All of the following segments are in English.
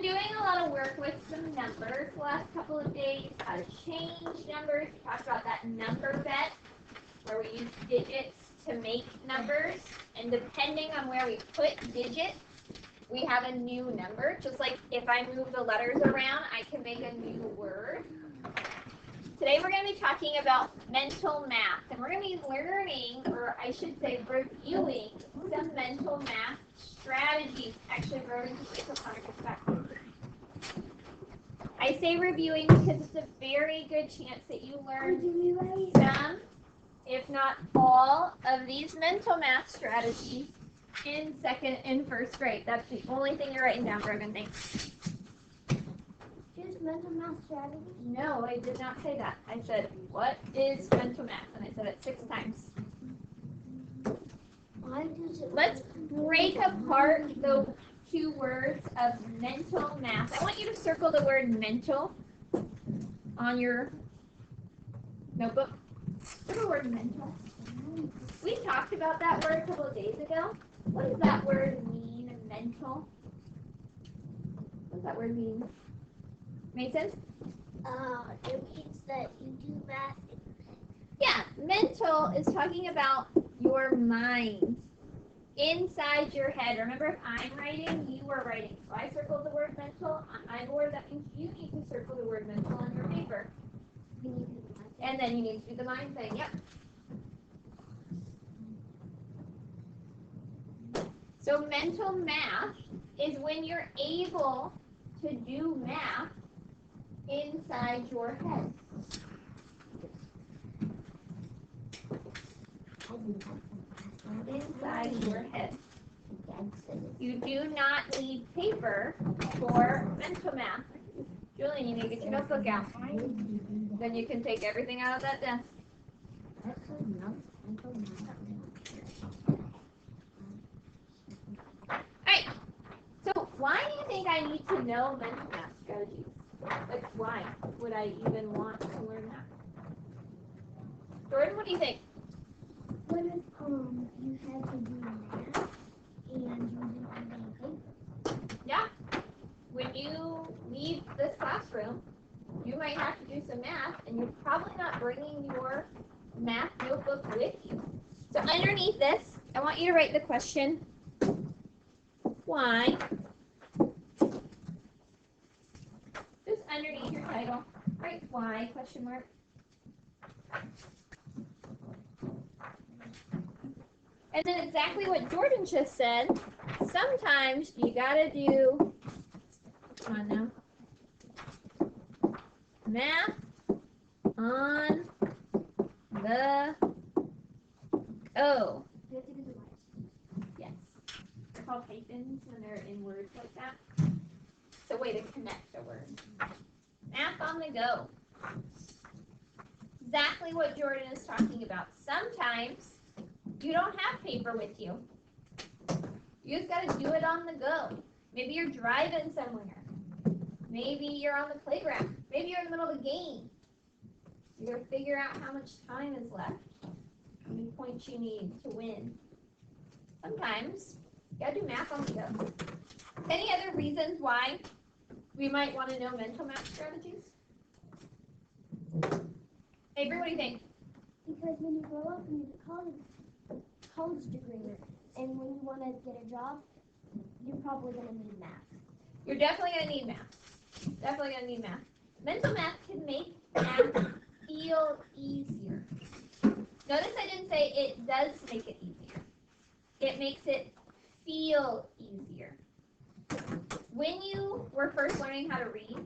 doing a lot of work with some numbers the last couple of days, how to change numbers. We talked about that number bet, where we use digits to make numbers, and depending on where we put digits, we have a new number. Just like if I move the letters around, I can make a new word. Today we're going to be talking about mental math, and we're going to be learning, or I should say reviewing, some mental math strategies. Actually, we're going to take a perspective. I say reviewing because it's a very good chance that you learn some, if not all, of these mental math strategies in second and first grade. That's the only thing you're writing down, Brogan. Thanks. Just mental math strategy? No, I did not say that. I said, what is mental math? And I said it 6 times. Let's break apart the 2 words of mental math. I want you to circle the word mental on your notebook. Circle the word mental. We talked about that word a couple of days ago. What does that word mean, mental? What does that word mean? Make sense? It means that you do math. Yeah, mental is talking about your mind inside your head. Remember, if I'm writing, you are writing. So I circled the word mental on my board. That means you need to circle the word mental on your paper. And then you need to do the mind thing. Yep. So mental math is when you're able to do math inside your head. Inside your head. You do not need paper for mental math. Julian, you need to get your notebook out. Then you can take everything out of that desk. Alright, so why do you think I need to know mental math strategies? Like, why would I even want to learn that? Jordan, what do you think? What if you had to do math and you didn't have any paper? Yeah. When you leave this classroom, you might have to do some math, and you're probably not bringing your math notebook with you. So underneath this, I want you to write the question, why? Just underneath your title, write why, question mark. And then exactly what Jordan just said, sometimes you gotta do, come on now, math on the go. Yes. They're called hyphens when they're in words like that. It's a way to connect a word. Math on the go. Exactly what Jordan is talking about. Sometimes you don't have paper with you. You just got to do it on the go. Maybe you're driving somewhere. Maybe you're on the playground. Maybe you're in the middle of a game. You got to figure out how much time is left. How many points you need to win. Sometimes you got to do math on the go. Any other reasons why we might want to know mental math strategies? Avery, what do you think? Because when you grow up and you get college degree, and when you want to get a job, you're probably going to need math. You're definitely going to need math. Definitely going to need math. Mental math can make math feel easier. Notice I didn't say it does make it easier. It makes it feel easier. When you were first learning how to read,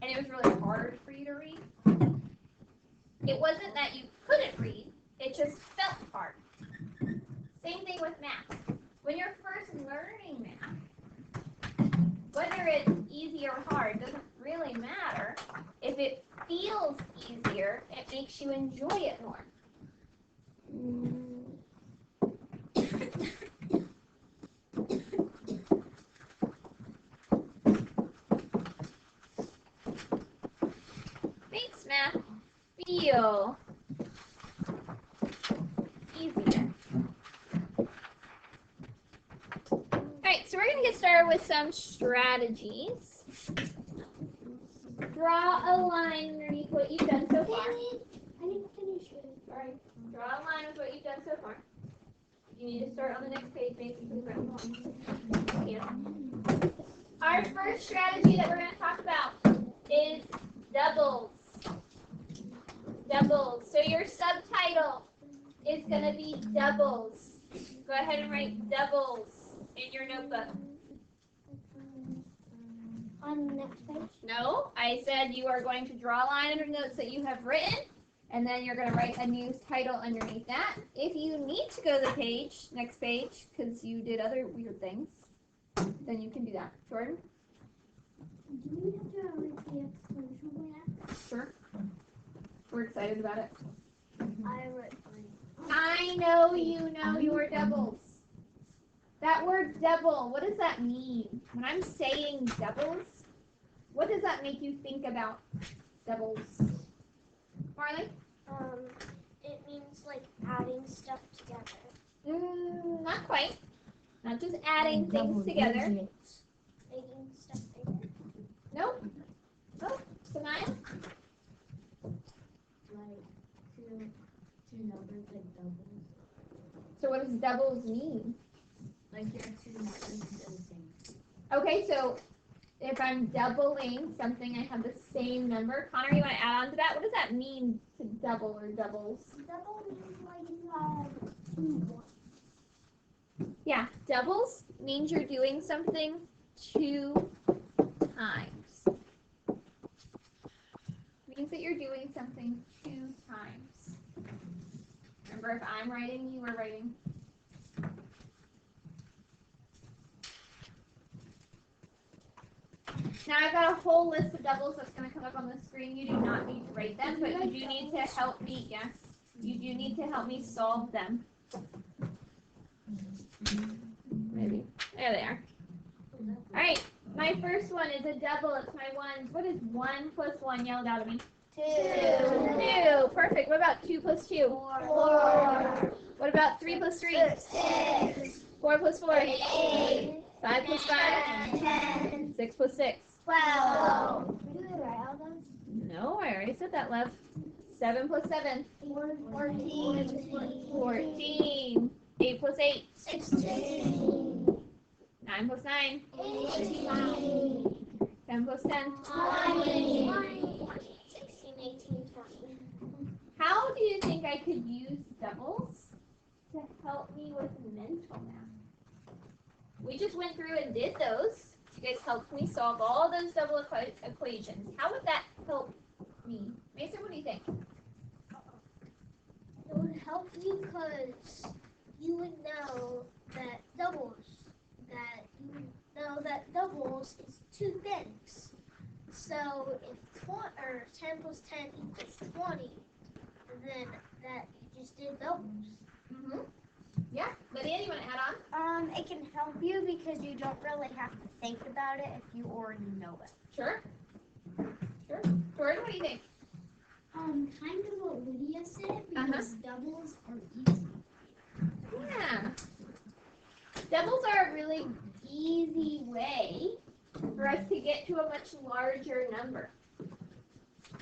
and it was really hard for you to read, it wasn't that you couldn't read, it just felt hard. Same thing with math. When you're first learning math, whether it's easy or hard doesn't really matter. If it feels easier, it makes you enjoy it more. Makes math feel easier. Alright, so we're going to get started start with some strategies. Draw a line underneath what you've done so far. I didn't finish it. All right. Draw a line with what you've done so far. You need to start on the next page, basically. Yeah. Our first strategy that we're going to talk about is doubles. Doubles. So your subtitle is going to be doubles. Go ahead and write doubles in your notebook. On the next page? No, I said you are going to draw a line under notes that you have written, and then you're going to write a news title underneath that. If you need to go to the page, next page, because you did other weird things, then you can do that. Jordan? Do we have to write the exclamation point after? Sure. We're excited about it. I wrote 3. I know you know your doubles. That word double, what does that mean? When I'm saying doubles, what does that make you think about doubles? Marley? It means like adding stuff together. Not quite. Not just adding things together. Making stuff bigger. Nope. Nope. Samaya? Like two numbers like doubles. So what does doubles mean? Like your two numbers are the same. Okay, so if I'm doubling something, I have the same number. Connor, you want to add on to that? What does that mean to double or doubles? Double means like you have 2 ones. Yeah, doubles means you're doing something 2 times. Means that you're doing something 2 times. Remember, if I'm writing, you are writing. Now I've got a whole list of doubles that's going to come up on the screen. You do not need to write them, but you do need to help me. Yes, you do need to help me solve them. Maybe. There they are. All right. My first one is a double. It's my ones. What is 1 plus 1 yelled out at me? 2. 2. Perfect. What about 2 plus 2? 4. What about 3 plus 3? 6. 4 plus 4? 8. 5 plus 5? 10. 6 plus 6? 12. Did we write all those? No, I already said that, Lev. 7 plus 7? 14. 14. 8 plus 8? 16. 9 plus 9? 18. 10 plus 10? 20. 16, 18, 20. How do you think I could use doubles to help me with mental math? We just went through and did those. You guys helped me solve all those double equations. How would that help me? Mason, what do you think? It would help you because you would know that doubles is 2 things. So if 10 plus 10 equals 20, then that you just did doubles. Mm-hmm. Yeah. Lydia, you want to add on? It can help you because you don't really have to think about it if you already know it. Sure. Sure. Jordan, what do you think? Kind of what Lydia said because doubles are easy. Yeah. Doubles are a really easy way for us to get to a much larger number.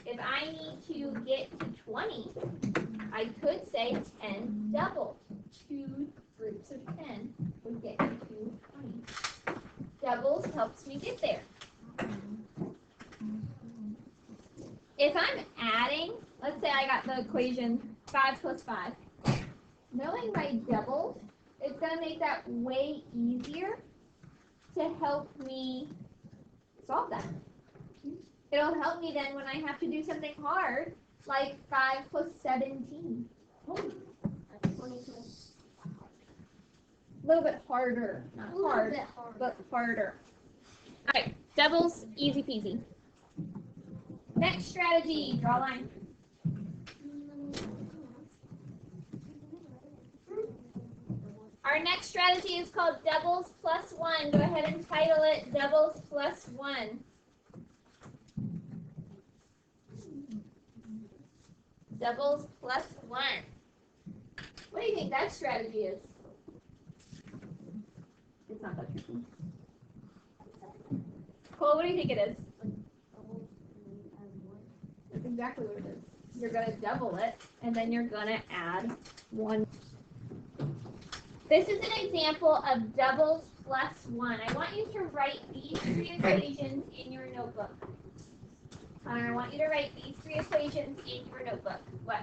If I need to get to 20, I could say 10 doubled. 2 groups of 10 would get me to 20. Doubles helps me get there. If I'm adding, let's say I got the equation 5 plus 5. Knowing my doubles, it's going to make that way easier to help me solve that. It'll help me then when I have to do something hard, like 5 plus 17. A little bit harder. Not hard, but harder. All right, doubles, easy peasy. Next strategy, draw a line. Our next strategy is called doubles plus 1. Go ahead and title it doubles plus 1. Doubles plus 1. What do you think that strategy is? It's not that tricky. What do you think it is? Double and add one. That's exactly what it is. You're going to double it, and then you're going to add 1. This is an example of doubles plus 1. I want you to write these 3 equations in your notebook. I want you to write these 3 equations in your notebook. What?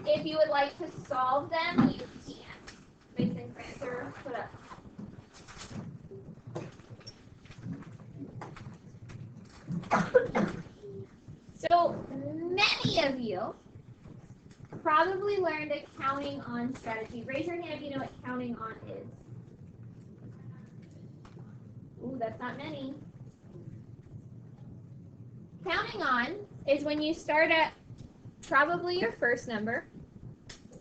If you would like to solve them, you can. Mason Prancer, put up. So many of you probably learned a counting on strategy. Raise your hand if you know what counting on is. Ooh, that's not many. Counting on is when you start at probably your first number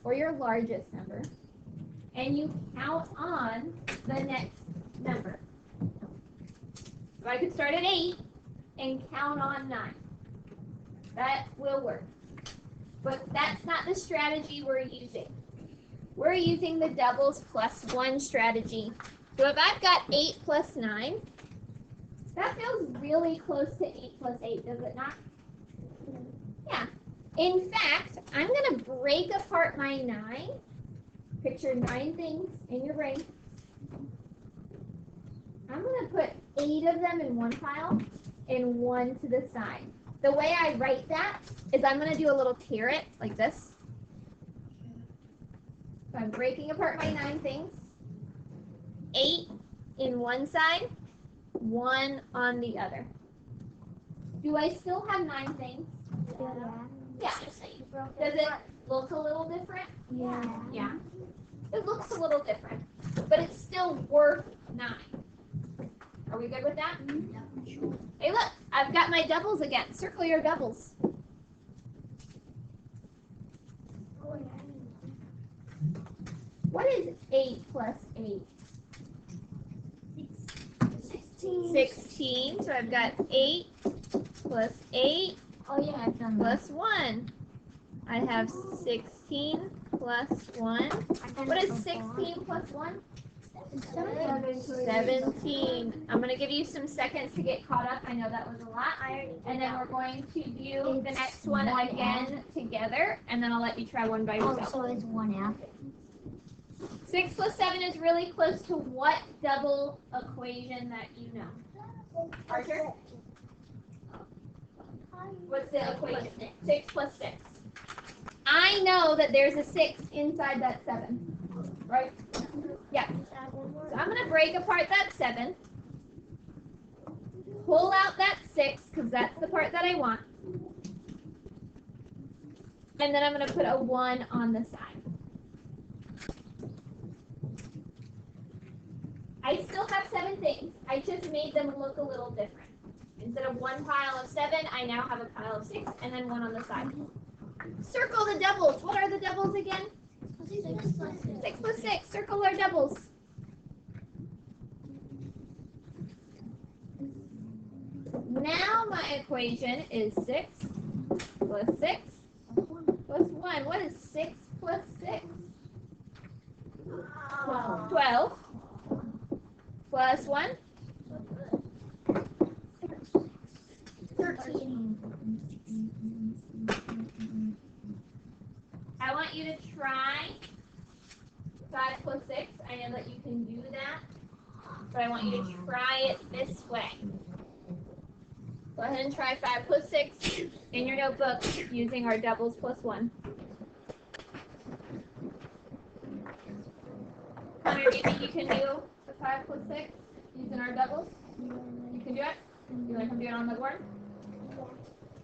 or your largest number, and you count on the next number. So I could start at 8 and count on 9. That will work. But that's not the strategy we're using. We're using the doubles plus 1 strategy. So if I've got 8 plus 9, that feels really close to 8 plus 8, does it not? Yeah. In fact, I'm going to break apart my 9. Picture 9 things in your brain. I'm going to put 8 of them in one pile and 1 to the side. The way I write that is I'm going to do a little caret like this. So I'm breaking apart my 9 things. 8 in one side, 1 on the other. Do I still have 9 things? Yeah. Does it look a little different? Yeah. Yeah. It looks a little different, but it's still worth 9. Are we good with that? Hey, look, I've got my doubles again. Circle your doubles. What is 8 plus 8? 16. So I've got 8 plus 8 Oh yeah, I've done plus 1. I have 16 plus 1. What is 16 plus 1? 17. I'm going to give you some seconds to get caught up. I know that was a lot. And then we're going to do the next one again together, and then I'll let you try one by Oh, yourself. so it's 1 half. 6 plus 7 is really close to what double equation that you know? Archer? What's the equation? 6 plus 6. I know that there's a 6 inside that 7, right? Yeah. So I'm going to break apart that 7, pull out that 6, because that's the part that I want, and then I'm going to put a 1 on the side. I still have 7 things. I just made them look a little different. Instead of one pile of 7, I now have a pile of 6, and then 1 on the side. Circle the doubles. What are the doubles again? 6 plus 6. Circle our doubles. Now my equation is 6 plus 6 plus 1. What is 6 plus 6? 12 plus 1? 13. I want you to try 5 plus 6. I know that you can do that, but I want you to try it this way. Go ahead and try 5 plus 6 in your notebook using our doubles plus 1. Connor, do you think you can do the 5 plus 6 using our doubles? You can do it? You want to come do it on the board?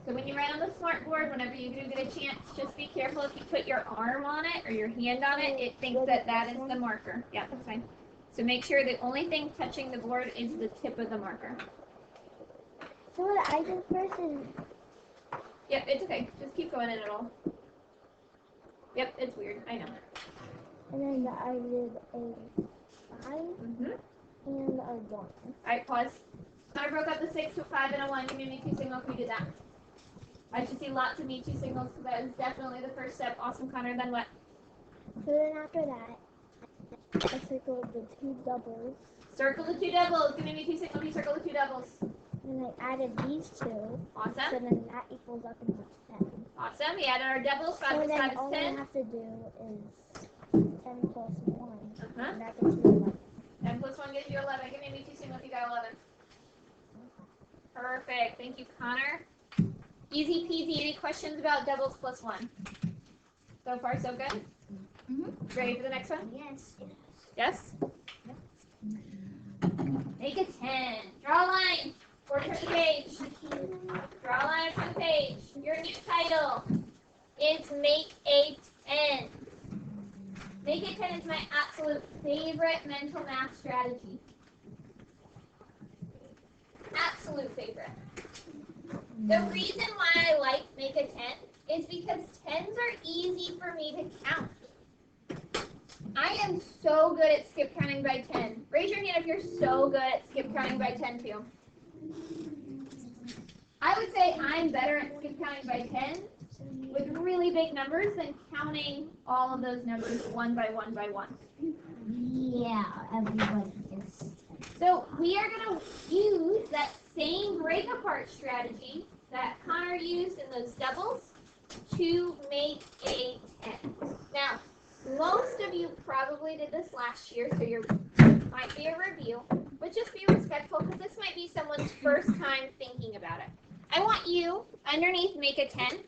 So when you write on the smart board, whenever you do get a chance, just be careful if you put your arm on it or your hand on it, it thinks that that is the marker. Yeah, that's fine. So make sure the only thing touching the board is the tip of the marker. So what I did first is Yep, it's okay. Just keep going and it'll... Yep, it's weird. I know. and then I did a 5 and a 1. All right, pause. I broke up the 6 to a 5 and a 1. Give me 2 signals. We did that. I should see lots of me 2 signals because that is definitely the first step. Awesome, Connor. Then what? So then after that, I circled the 2 doubles. Circle the 2 doubles. Give me 2 signals. You circle the 2 doubles. I added these two. So Awesome. then that equals up into 10. Awesome. We added our doubles. 5 So plus 5 then is all 10. we have to do is 10 plus 1. Uh-huh. And that gets me 11. 10 plus 1 gives you 11. Give me 2 signals. You got 11. Perfect. Thank you, Connor. Easy peasy. Any questions about doubles plus 1? So far, so good? Mm-hmm. Ready for the next one? Yes. Yes? Make a 10. Draw a line. Or turn the page. Draw a line or turn the page. Your new title is Make a 10. Make a 10 is my absolute favorite mental math strategy. Absolute favorite. The reason why I like Make a 10 is because 10s are easy for me to count. I am so good at skip counting by 10. Raise your hand if you're so good at skip counting by 10 too. I would say I'm better at skip counting by 10 with really big numbers than counting all of those numbers one by one by one. Yeah, everybody is. So we are going to use that same break apart strategy that Connor used in those doubles to make a 10. Now, most of you probably did this last year, so you might be a review, but just be respectful because this might be someone's first time thinking about it. I want you, underneath Make a 10,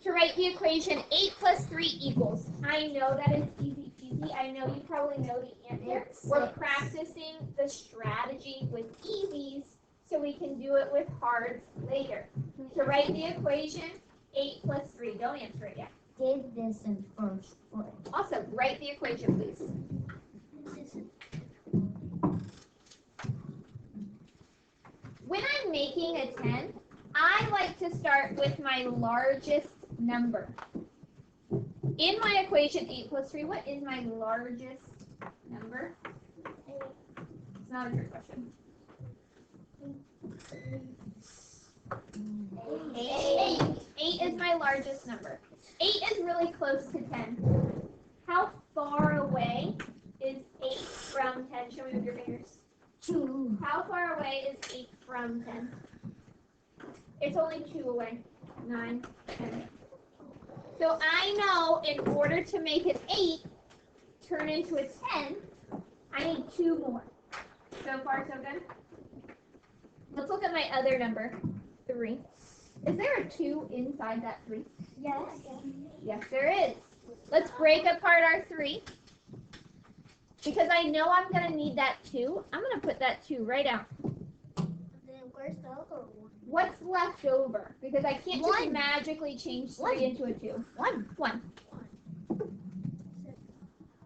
to write the equation 8 plus 3 equals. I know that is easy peasy. I know you probably know the answer. We're practicing the strategy with easies so we can do it with hards later. To write the equation 8 plus 3. Don't answer it yet. Did this in first grade. Awesome. Write the equation, please. When I'm making a 10, I like to start with my largest number. In my equation 8 plus 3, what is my largest number? It's not a trick question. 8. 8 is my largest number. 8 is really close to 10. How far away is 8 from 10? Show me with your fingers. 2. How far away is 8 from 10? It's only 2 away. 9, 10. So I know in order to make an 8 turn into a 10, I need 2 more. So far, so good? Let's look at my other number, 3. Is there a 2 inside that 3? Yes. Yes, there is. Let's break apart our 3. Because I know I'm going to need that 2, I'm going to put that 2 right out. Then where's the other one? What's left over? Because I can't just 1. magically change 3 1. into a 2. 1.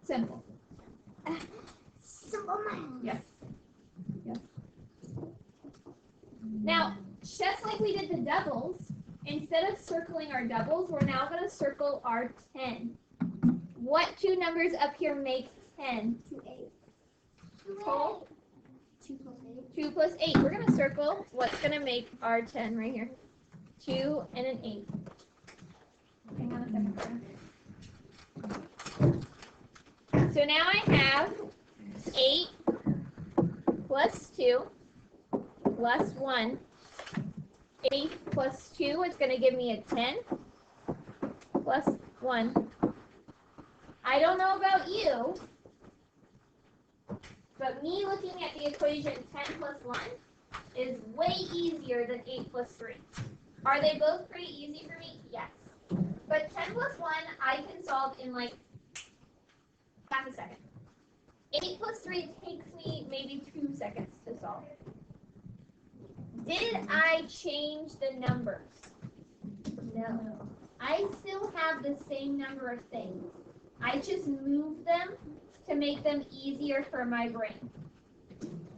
Simple. Simple math. Yes. Yes. Now, just like we did the doubles, instead of circling our doubles, we're now going to circle our 10. What 2 numbers up here make 10? 2, 8. Total? 2 plus 8. 2 plus 8. We're going to circle what's going to make our 10 right here. 2 and an 8. Hang on a second. So now I have 8 plus 2 plus 1. 8 plus 2 is going to give me a 10 plus 1. I don't know about you, but me looking at the equation 10 plus 1 is way easier than 8 plus 3. Are they both pretty easy for me? Yes. But 10 plus 1 I can solve in like half a second. 8 plus 3 takes me maybe 2 seconds to solve. Did I change the numbers? No. I still have the same number of things. I just moved them to make them easier for my brain.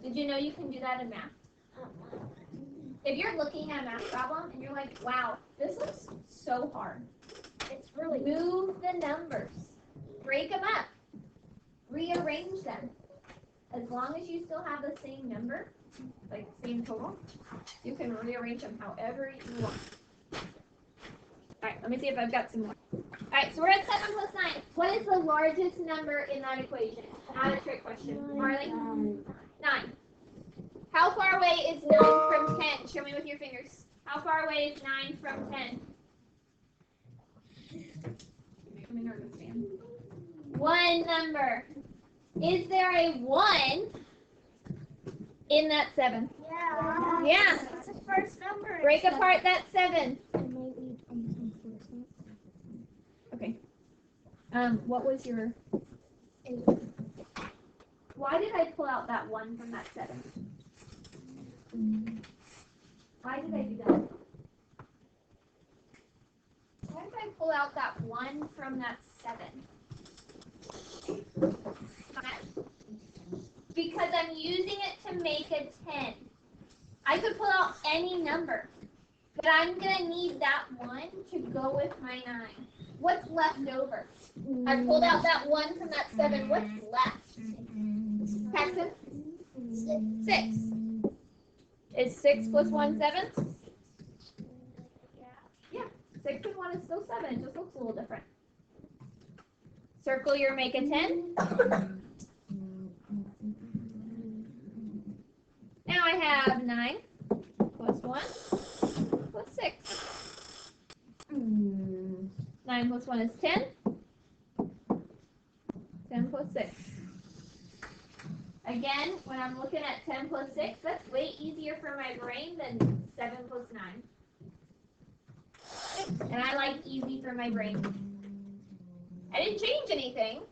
Did you know you can do that in math? If you're looking at a math problem and you're like, wow, this looks so hard. It's really move the numbers. Break them up. Rearrange them. As long as you still have the same number, like same total, you can rearrange them however you want. Alright, let me see if I've got some more. Alright, so we're at 7 plus 9. What is the largest number in that equation? Not a trick question. Marley? 9. How far away is 9 from 10? Show me with your fingers. How far away is 9 from 10? Make me nervous, man. One number. Is there a 1 in that 7? Yeah. Yeah. It's the first number. Break apart that 7. Okay. What was your... Why did I pull out that 1 from that 7? Why did I do that? Why did I pull out that 1 from that 7? Because I'm using it to make a 10. I could pull out any number, but I'm going to need that 1 to go with my 9. What's left over? I pulled out that 1 from that 7. What's left? Paxton? 6. Is 6 plus 1 7? Yeah. 6 and 1 is still 7. It just looks a little different. Circle your make a 10. Now I have 9 plus 1 plus 6. 9 plus 1 is 10. 10 plus 6. Again, when I'm looking at 10 plus 6, that's way easier for my brain than 7 plus 9. And I like easy for my brain. I didn't change anything.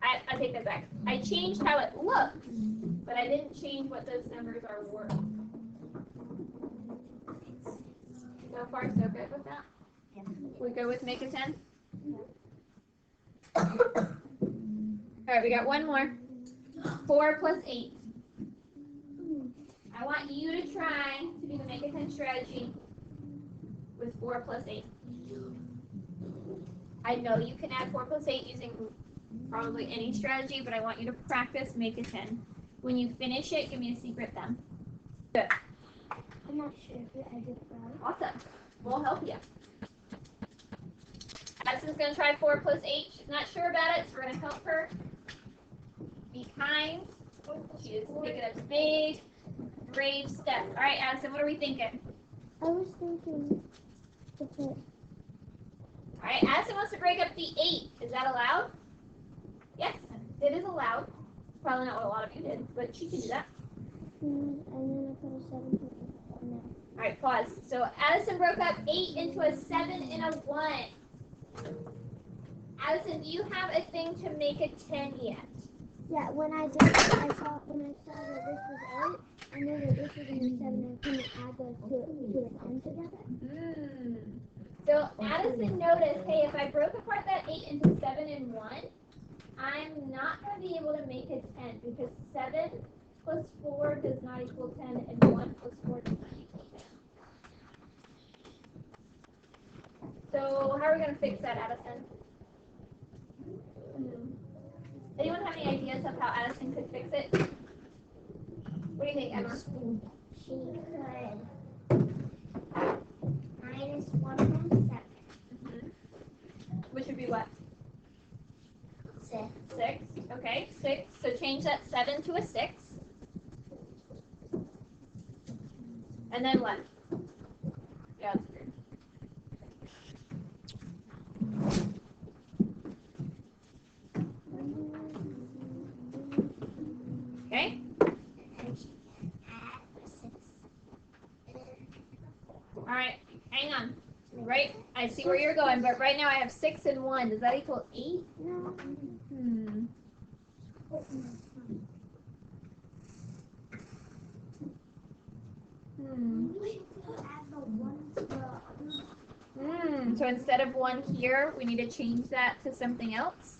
I take that back. I changed how it looked, but I didn't change what those numbers are worth. So far, so good with that? Yeah. We go with make a 10? Alright, we got one more. 4 plus 8. I want you to try to do the make a 10 strategy with 4 plus 8. I know you can add 4 plus 8 using probably any strategy, but I want you to practice make a 10. When you finish it, give me a secret then. Good. I'm not sure if I did it right. Awesome. We'll help you. Addison's going to try 4 plus 8. She's not sure about it, so we're going to help her. Be kind. She is taking a big, brave step. All right, Addison, what are we thinking? I was thinking to put. All right, Addison wants to break up the 8. Is that allowed? Yes, it is allowed. Probably not what a lot of you did, but she can do that. And then I put a 7 to no. All right, pause. So Addison broke up 8 into a 7 and a 1. Addison, do you have a thing to make a 10 yet? Yeah, when I did, I saw that this was 8, I knew that this was in the 7, and I couldn't add those to the 10 together. So Addison noticed, hey, if I broke apart that 8 into 7 and 1, I'm not going to be able to make a 10 because 7 plus 4 does not equal 10 and 1 plus 4 does not equal 10. So how are we going to fix that, Addison? Anyone have any ideas of how Addison could fix it? What do you think, Emma? She could minus 1 from 7. Which would be what? 6. 6. Okay, 6. So change that 7 to a 6. And then what? Yeah, that's weird. Okay. All right, hang on. Right, I see where you're going, but right now I have 6 and 1. Does that equal 8? No. So instead of 1 here, we need to change that to something else.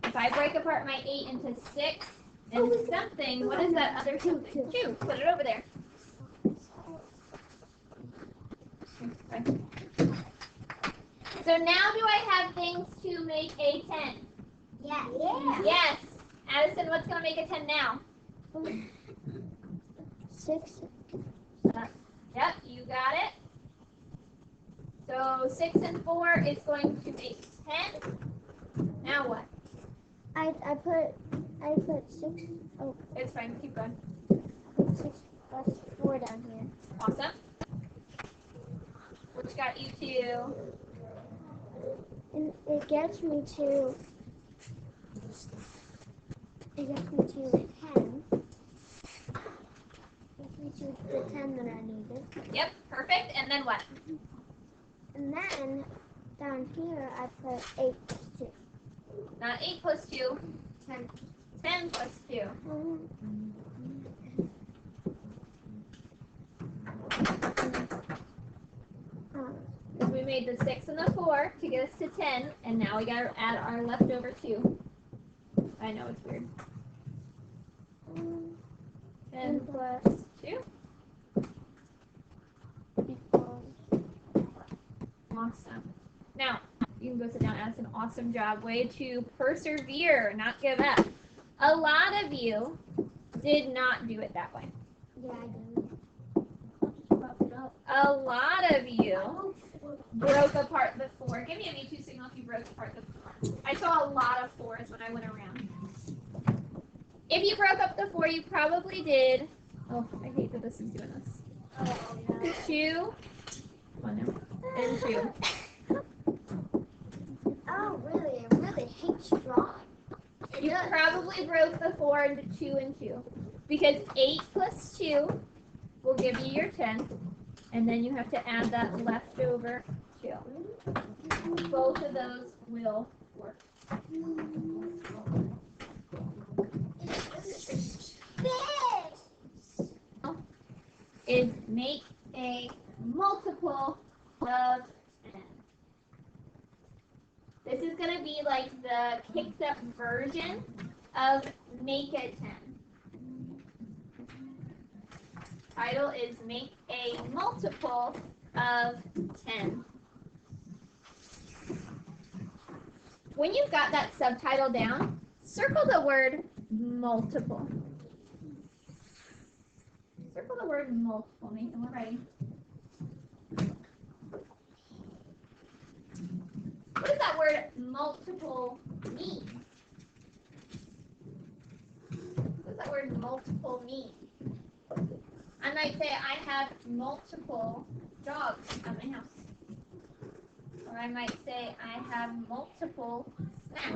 If I break apart my 8 into 6 and something, what is that other something? 2. Put it over there. Okay. So now do I have things to make a 10? Yeah. Yes. Addison, what's going to make a 10 now? 6. Yep, you got it. So 6 and 4 is going to make 10. Now what? I put 6. Oh. It's fine. Keep going. 6 plus 4 down here. Awesome. Which got you to, And it gets me to 10. Gets me to the 10 that I needed. yep, perfect. And then what? And then down here I put 8 plus 2. Not 8 plus 2, 10. 10 plus 2. Because we made the 6 and the 4 to get us to 10, and now we gotta add our leftover 2. I know it's weird. 10 plus 2. Awesome. Now, you can go sit down. That's an awesome job. Way to persevere, not give up. A lot of you did not do it that way. Yeah, I did. A lot of you broke apart the 4. Give me a V2 signal if you broke apart the 4. I saw a lot of 4s when I went around. If you broke up the 4, you probably did. Oh, I hate that this is doing this. Oh, no. 2. Come on now. And 2. Oh, really? I really hate drawing. You probably broke the 4 into 2 and 2. Because 8 plus 2 will give you your 10. And then you have to add that leftover 2. Both of those will work. Is make a multiple of 10. This is going to be like the kicked up version of make a 10. Title is make a multiple of 10. When you've got that subtitle down, circle the word multiple. Circle the word multiple, Nathan, we're ready. What does that word multiple mean? What does that word multiple mean? I might say I have multiple dogs at my house. Or I might say I have multiple snacks.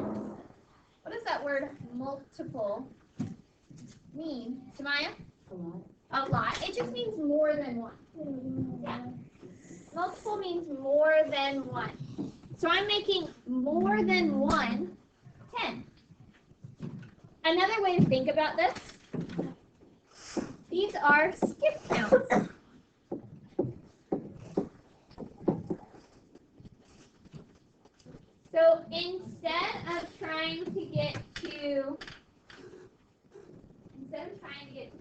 What does that word multiple mean? Tamaya? A lot. A lot. It just means more than one. Yeah. Multiple means more than one. So I'm making more than 1 10. Another way to think about this, these are skip counts. So instead of trying to get to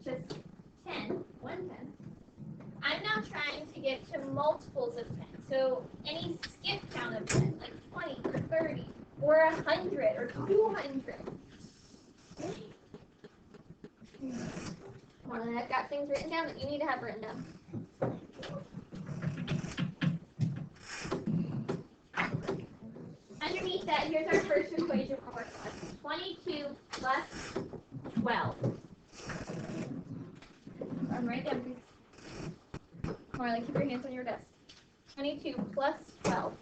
just 10, 1 10, I'm now trying to get to multiples of 10. So any skip count of 10, like 20 or 30 or 100 or 200. Well, I've got things written down that you need to have written down. Underneath that, here's our first equation we're working with. 22 plus 12. Right down, please. Marley, keep your hands on your desk. 22 plus 12.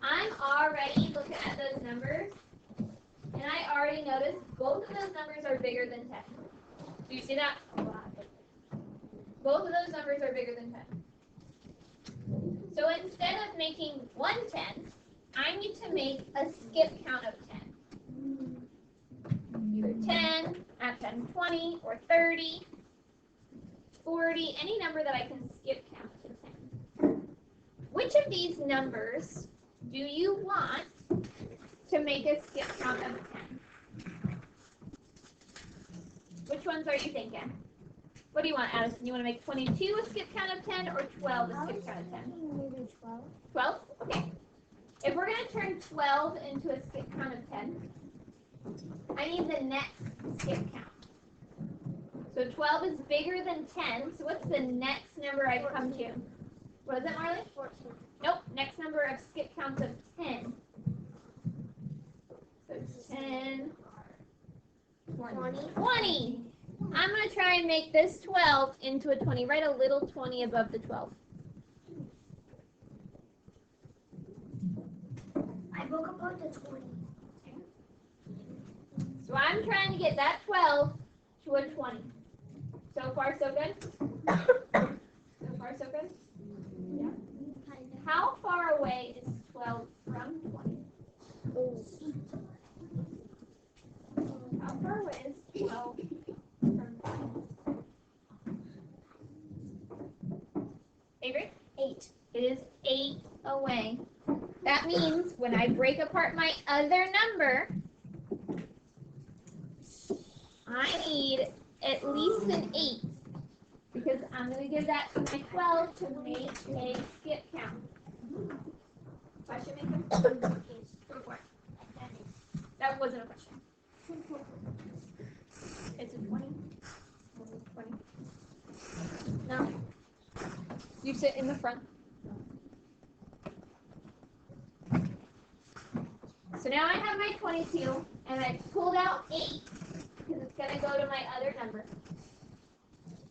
I'm already looking at those numbers, and I already noticed both of those numbers are bigger than 10. Do you see that? Both of those numbers are bigger than 10. So instead of making 1 10, I need to make a skip count of 10. Either 10, at 10, 20, or 30, 40, any number that I can skip count to 10. Which of these numbers do you want to make a skip count of 10? Which ones are you thinking? What do you want, Addison? You want to make 22 a skip count of 10 or 12 a skip count of 10? Maybe 12. 12? Okay. If we're going to turn 12 into a skip count of 10, I need the next skip count. So 12 is bigger than 10, so what's the next number I come to? What is it, Marley? 14. Nope, next number of skip counts of 10. So 10, 20. 20! I'm going to try and make this 12 into a 20. Write a little 20 above the 12. I broke apart the 20. So I'm trying to get that 12 to a 20. So far, so good? So far, so good? Yeah. How far away is 12 from 20? How far away is 12 from 20? Avery? 8. It is 8 away. That means when I break apart my other number, I need at least an 8 because I'm going to give that to my 12 to make a skip count. Question, Maker? Go for it. That wasn't a question. It's a 20. 20. No. You sit in the front. So now I have my 22, and I pulled out 8 because it's going to go to my other number.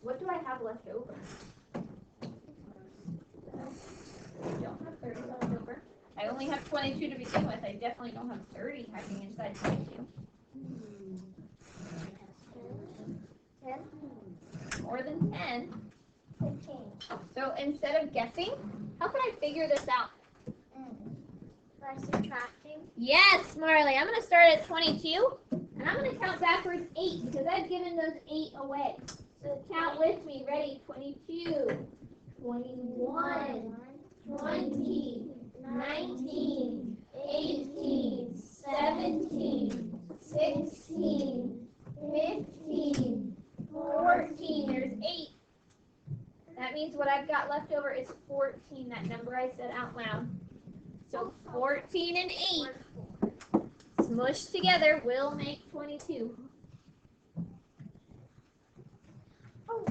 What do I have left over? I don't have 30 left over. I only have 22 to begin with. I definitely don't have 30 hiding inside 22. 10? More than 10. 15. So instead of guessing, how can I figure this out? By subtracting. Yes, Marley. I'm going to start at 22, and I'm going to count backwards 8 because I've given those 8 away. So count with me. Ready? 22, 21, 20, 19, 18, 17, 16, 15, 14. There's 8. That means what I've got left over is 14, that number I said out loud. So 14 and 8 smushed together will make 22.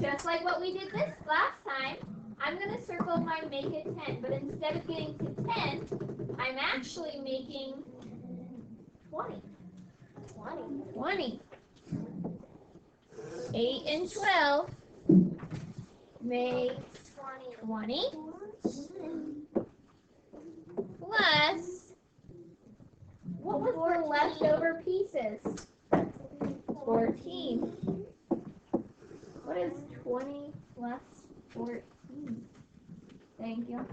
Just like what we did this last time, I'm going to circle my make it 10, but instead of getting to 10, I'm actually making 20. 20. 8 and 12 make 20 plus, what was the leftover pieces? 14. What is 20 plus 14? Thank you.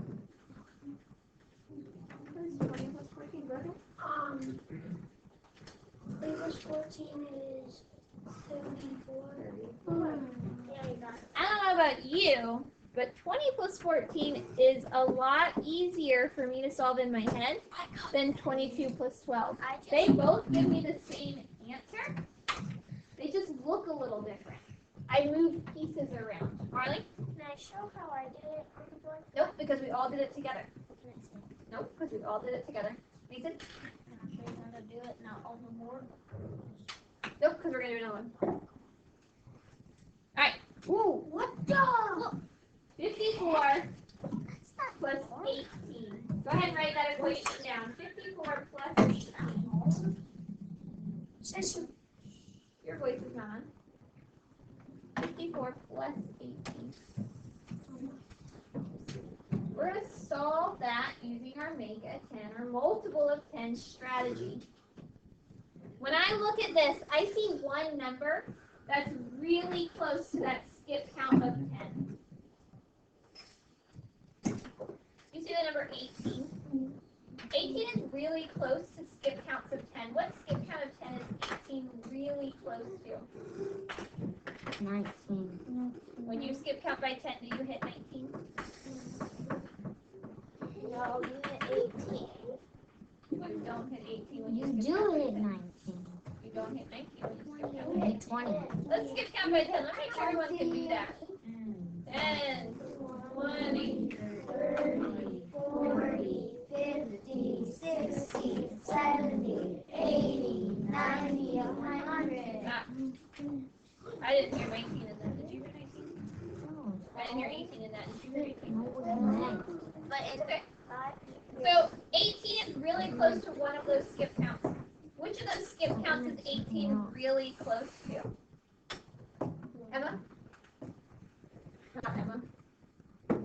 What is 20 plus 14, brother? 3 plus 14 is 34. Yeah, you got it. I don't know about you, but 20 plus 14 is a lot easier for me to solve in my head than 22 plus 12. They both give me the same answer. They just look a little different. I moved pieces around. Marley? Can I show how I did it on the board? Nope, because we all did it together. Nope, because we all did it together. Nathan? Can I show you how to do it not on the board? Nope, because we're going to do another one. Alright. Whoa, what the? 54 plus 18. Go ahead and write that equation down. 54 plus 18. Your voice is not on. 54 plus 18. We're going to solve that using our make a 10 or multiple of 10 strategy. When I look at this, I see one number that's really close to that skip count of 10. You see the number 18? 18 is really close to skip counts of 10. What skip count of 10 is 18 really close to? 19. When you skip count by 10, do you hit 19? No, you hit 18. You don't hit 18 when you You skip do count by hit 10. 19. You don't hit 19 when you skip count You by 10. hit 20. Let's skip count by 10. Let's make sure everyone can do that. 10, 20, 30, 40, 50, 60, 70, 80, 90, 100. Stop. I didn't hear 19 in that. Did you hear 19? I didn't hear 18 in that. Did you hear 18? But It's okay. 5. So 18 is really close to one of those skip counts. Which of those skip counts is 18 really close to?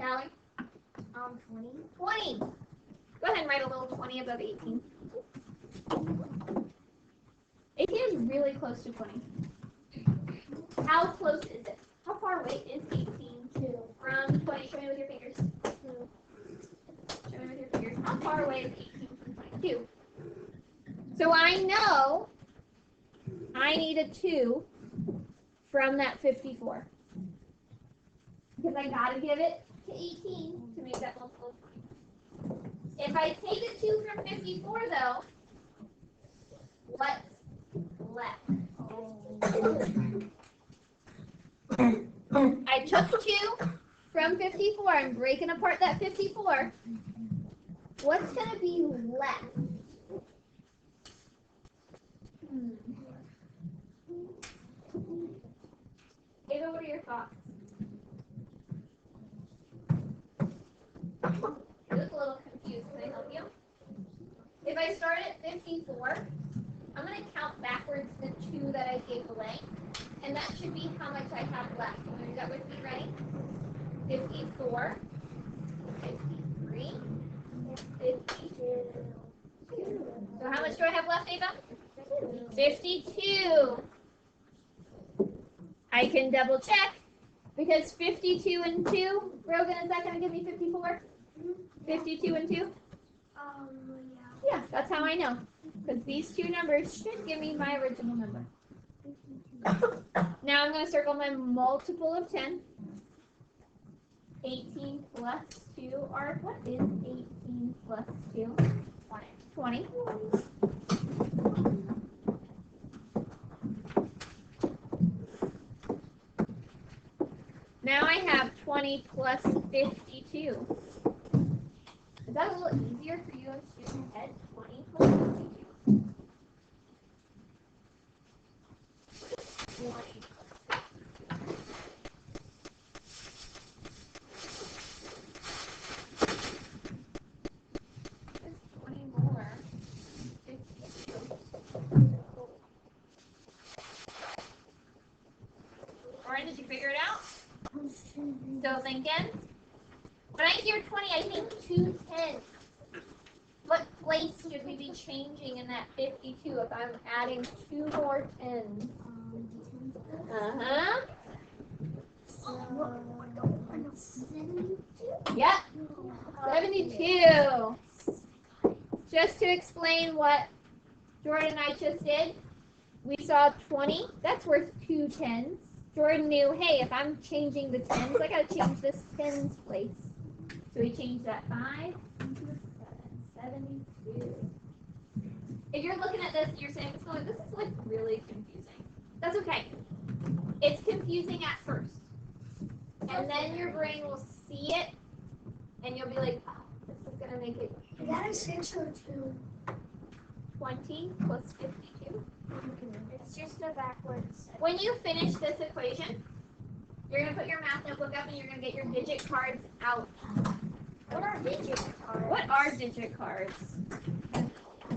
Allie? 20. 20. Go ahead and write a little 20 above 18. 18 is really close to 20. How close is it? How far away is 18 from 20? Show me with your fingers. Show me with your fingers. How far away is 18 from 22? So I know I need a 2 from that 54. Because I gotta give it to 18 to make that multiple of 20. If I take a 2 from 54 though, what's left? I took 2 from 54. I'm breaking apart that 54. What's going to be left? Ava, what are your thoughts? You look a little confused. Can I help you? If I start at 54, I'm going to count backwards the 2 that I gave away. And that should be how much I have left. You want to do that with me? Ready? 54, 53, 52. So how much do I have left, Ava? 52. I can double check because 52 and 2, Rogan, is that going to give me 54? 52 and 2? Yeah. Yeah, that's how I know. Because these 2 numbers should give me my original number. Now I'm going to circle my multiple of 10. 18 plus 2 are, what is 18 plus 2? 20. Now I have 20 plus 52. Is that a little easier for you in student head? 20 plus 52. 20. 20 more. 52. Lauren, did you figure it out? Still thinking? When I hear 20, I think 2 10s. What place should we be changing in that 52 if I'm adding 2 more 10s? Uh-huh. Yep. 72. Just to explain what Jordan and I just did, we saw 20. That's worth 2 10s. Jordan knew, hey, if I'm changing the 10s, I got to change this 10s place. So we changed that 5 into a 7. 72. If you're looking at this, you're saying, this is like really confusing. That's okay. It's confusing at first. And then your brain will see it, and you'll be like, oh, this is going to make it Is that a 6 or 2? 20 plus 52. It's just a backwards. When you finish this equation, you're going to put your math notebook up and you're going to get your digit cards out. What are digit cards? What are digit cards?